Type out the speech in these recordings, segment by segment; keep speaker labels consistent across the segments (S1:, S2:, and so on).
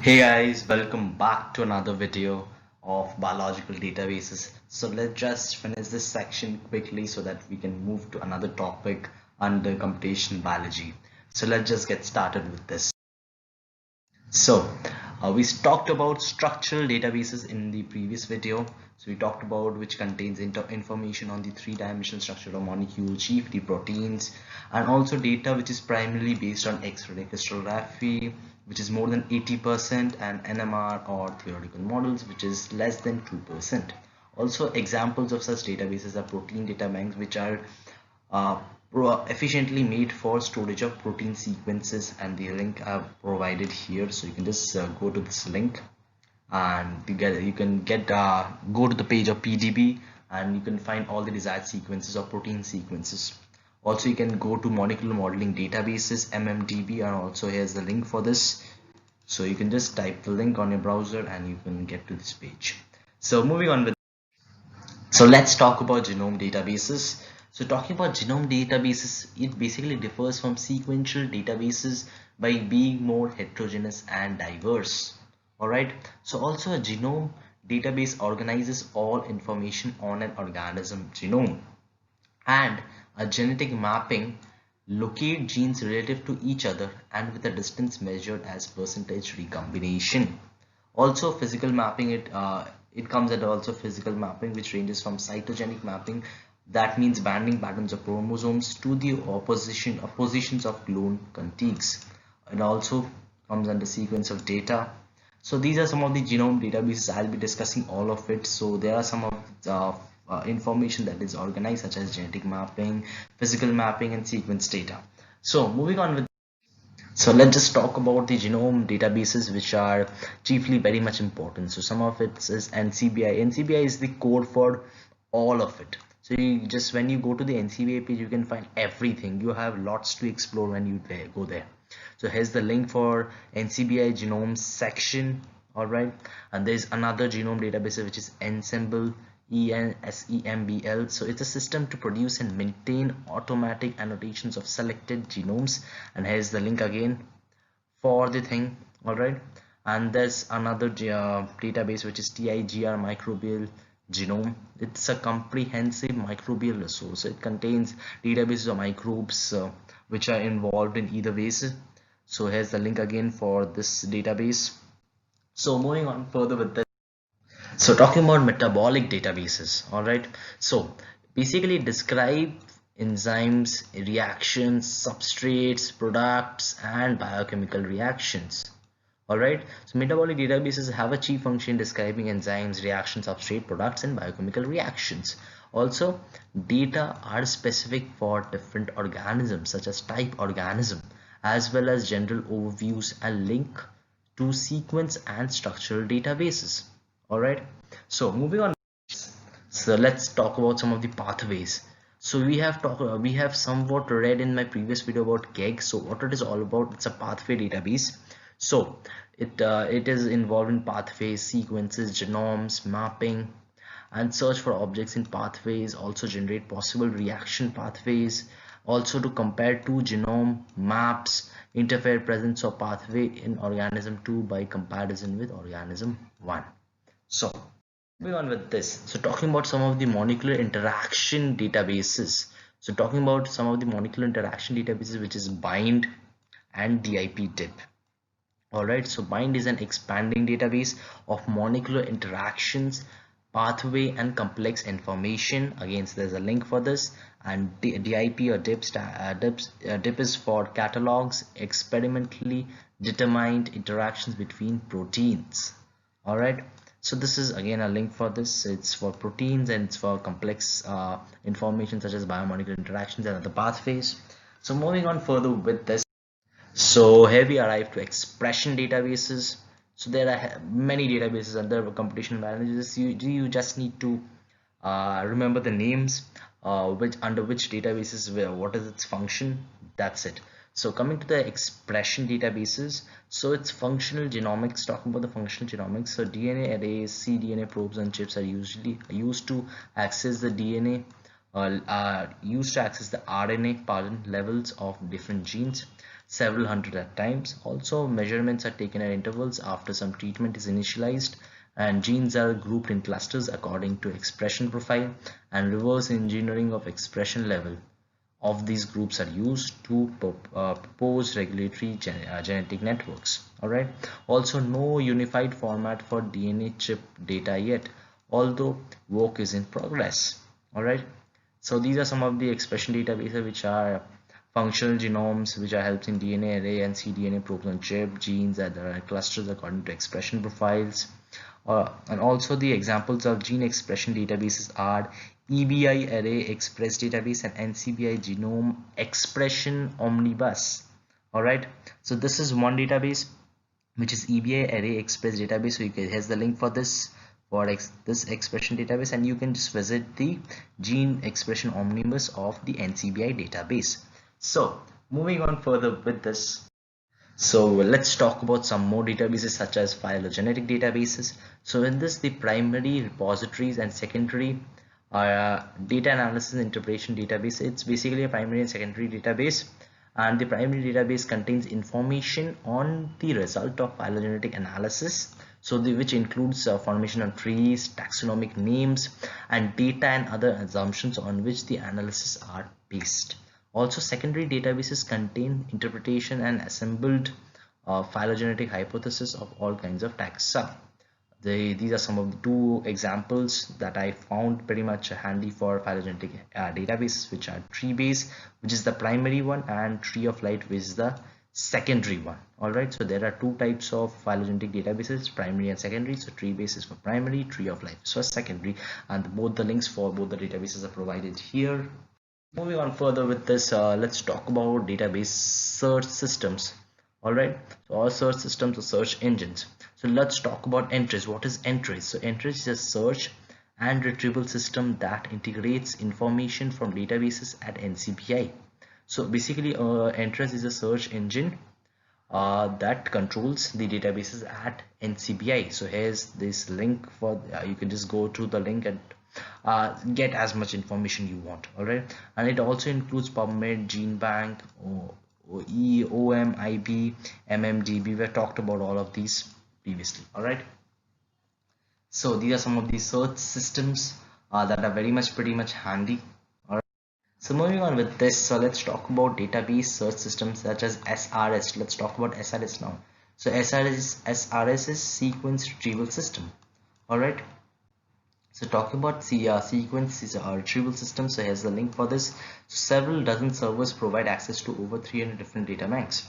S1: Hey guys, welcome back to another video of biological databases. So let's just finish this section quickly so that we can move to another topic under computational biology. So let's just get started with this. So we talked about structural databases in the previous video. So we talked about which contains information on the three-dimensional structure of molecules, chiefly proteins, and also data which is primarily based on X-ray crystallography, which is more than 80%, and NMR or theoretical models, which is less than 2%. Also, examples of such databases are protein data banks, which are uh, efficiently made for storage of protein sequences, and the link I've provided here. So you can just go to this link and you can go to the page of PDB and you can find all the desired sequences of protein sequences. Also, you can go to molecular modeling databases, MMDB, and also here's the link for this. So you can just type the link on your browser and you can get to this page. So moving on with, so let's talk about genome databases. So talking about genome databases, it basically differs from sequential databases by being more heterogeneous and diverse. Alright, so also a genome database organizes all information on an organism genome, and a genetic mapping locate genes relative to each other and with a distance measured as percentage recombination. Also physical mapping, it comes at also physical mapping, which ranges from cytogenic mapping, that means banding patterns of chromosomes, to the positions of clone contigs. It also comes under sequence of data. So these are some of the genome databases. I'll be discussing all of it. So there are some of the information that is organized, such as genetic mapping, physical mapping, and sequence data. So moving on with, so let's just talk about the genome databases, which are chiefly very much important. So some of it is NCBI. NCBI is the code for all of it. So you just, when you go to the NCBI page, you can find everything. You have lots to explore when you go there. So here's the link for NCBI genome section. All right, and there's another genome database which is Ensemble, ENSEMBL. So it's a system to produce and maintain automatic annotations of selected genomes, and here's the link again for the thing. All right, and there's another database which is TIGR microbial genome. It's a comprehensive microbial resource. It contains databases of microbes which are involved in either ways. So here's the link again for this database. So moving on further with this, so talking about metabolic databases. All right, so basically describe enzymes, reactions, substrates, products, and biochemical reactions. Alright, so metabolic databases have a chief function describing enzymes, reactions, substrate, products, and biochemical reactions. Also, data are specific for different organisms, such as type organism, as well as general overviews and link to sequence and structural databases. Alright, so moving on. So let's talk about some of the pathways. So we have somewhat read in my previous video about KEGG. So what it is all about, it's a pathway database. So it is involved in pathways, sequences, genomes, mapping, and search for objects in pathways. Also generate possible reaction pathways. Also to compare two genome maps, interfere presence of pathway in organism 2 by comparison with organism 1. So moving on with this, so talking about some of the molecular interaction databases. So talking about some of the molecular interaction databases, which is BIND and DIP-DIP. Alright, so BIND is an expanding database of molecular interactions, pathway, and complex information. Again, so there's a link for this. And DIP or DIP is for catalogs experimentally determined interactions between proteins. Alright, so this is again a link for this. It's for proteins and it's for complex information such as biomolecular interactions and other pathways. So moving on further with this, so here we arrive to expression databases. So there are many databases under computational biology. You just need to remember the names, which under which databases, where what is its function. That's it. So coming to the expression databases, so it's functional genomics. Talking about the functional genomics, so DNA arrays, cDNA probes, and chips are usually used to access the DNA used to access the RNA levels of different genes several hundred at times. Also, measurements are taken at intervals after some treatment is initialized, and genes are grouped in clusters according to expression profile, and reverse engineering of expression level of these groups are used to propose regulatory genetic networks. All right. Also, no unified format for DNA chip data yet, although work is in progress. All right. So these are some of the expression databases which are functional genomes, which are helps in DNA array and cDNA probes on chip, genes that are clusters according to expression profiles. And also the examples of gene expression databases are EBI array express database and NCBI genome expression omnibus. All right, so this is one database which is EBI array express database. So you can, here's the link for this this expression database, and you can just visit the gene expression omnibus of the NCBI database. So moving on further with this, so let's talk about some more databases such as phylogenetic databases. So in this, the primary repositories and secondary data analysis and interpretation database. It's basically a primary and secondary database, and the primary database contains information on the result of phylogenetic analysis, so which includes formation of trees, taxonomic names, and data and other assumptions on which the analysis are based. Also, secondary databases contain interpretation and assembled phylogenetic hypothesis of all kinds of taxa. These are some of the two examples that I found pretty much handy for phylogenetic databases, which are tree base, which is the primary one, and tree of life, which is the secondary one. All right, so there are two types of phylogenetic databases, primary and secondary. So tree base is for primary, tree of life is for secondary, and both the links for both the databases are provided here. Moving on further with this, let's talk about database search systems. All right, so all search systems are search engines. So let's talk about Entrez. What is Entrez? So Entrez is a search and retrieval system that integrates information from databases at NCBI. So basically, Entrez is a search engine that controls the databases at NCBI. So here's this link for you can just go to the link and get as much information you want. All right, and it also includes PubMed, GeneBank, OEOM, IB, MMDB. We've talked about all of these previously. All right, so these are some of the search systems that are pretty much handy. All right, so moving on with this, so let's talk about database search systems such as SRS. Let's talk about SRS now. So SRS is sequence retrieval system. All right, so talking about the sequence is a retrieval system. So here's the link for this. So several dozen servers provide access to over 300 different data banks.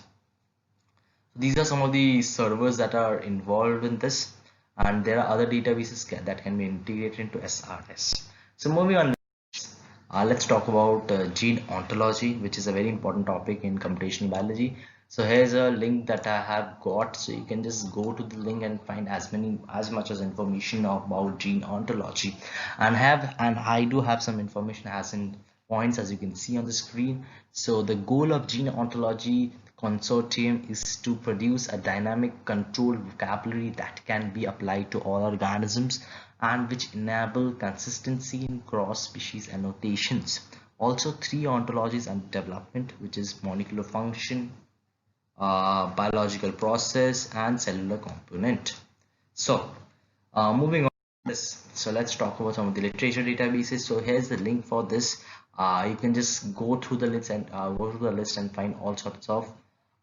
S1: So these are some of the servers that are involved in this, and there are other databases that can be integrated into SRS. So moving on, let's talk about gene ontology, which is a very important topic in computational biology. So here's a link that I have got, so you can just go to the link and find as much as information about gene ontology, and I do have some information as in points, as you can see on the screen. So the goal of gene ontology consortium is to produce a dynamic controlled vocabulary that can be applied to all organisms and which enable consistency in cross species annotations. Also, three ontologies under development, which is molecular function, biological process, and cellular component. So moving on to this, so let's talk about some of the literature databases. So here's the link for this. You can just go through the list and find all sorts of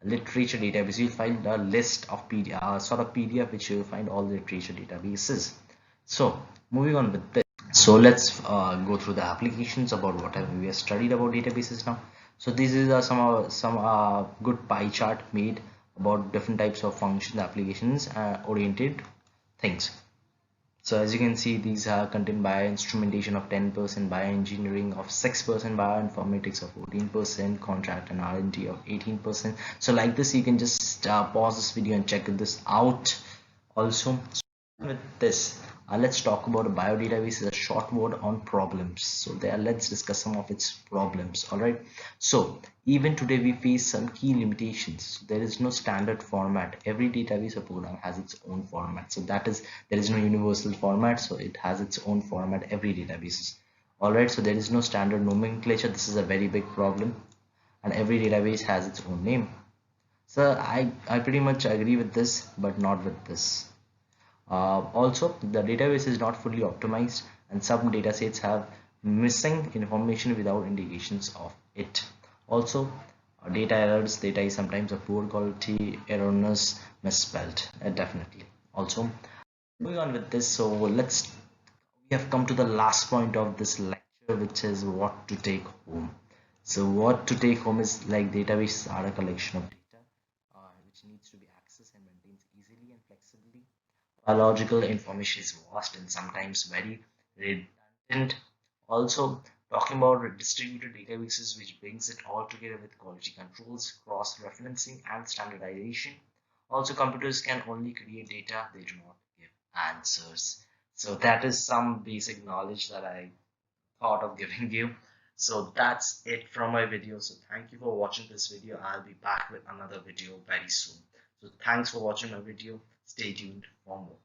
S1: literature database. You'll find a list of PDF which you'll find all the literature databases. So moving on with this, so let's go through the applications about whatever we have studied about databases now. So this is some good pie chart made about different types of function applications oriented things. So as you can see, these are contained bioinstrumentation of 10%, bioengineering of 6%, bioinformatics of 14%, contract and R&D of 18%. So like this, you can just pause this video and check this out. Also, with this, let's talk about a biodatabase. Is a short word on problems. So there, let's discuss some of its problems. All right, so even today we face some key limitations. There is no standard format. Every database or program has its own format. So that is, there is no universal format, so it has its own format, every database. Alright, so there is no standard nomenclature. This is a very big problem, and every database has its own name. So I pretty much agree with this, but not with this. Also, the database is not fully optimized, and some datasets have missing information without indications of it. Also, data errors, data is sometimes of poor quality, erroneous, misspelled, definitely. Also, moving on with this, so we have come to the last point of this lecture, which is what to take home. So what to take home is like databases are a collection of data which needs to be accessed and maintained easily and flexibly. Biological information is vast and sometimes very redundant. Also, talking about distributed databases, which brings it all together with quality controls, cross-referencing, and standardization. Also, computers can only create data, they do not give answers. So that is some basic knowledge that I thought of giving you. So that's it from my video. So thank you for watching this video. I'll be back with another video very soon. So thanks for watching my video. Stay tuned for more.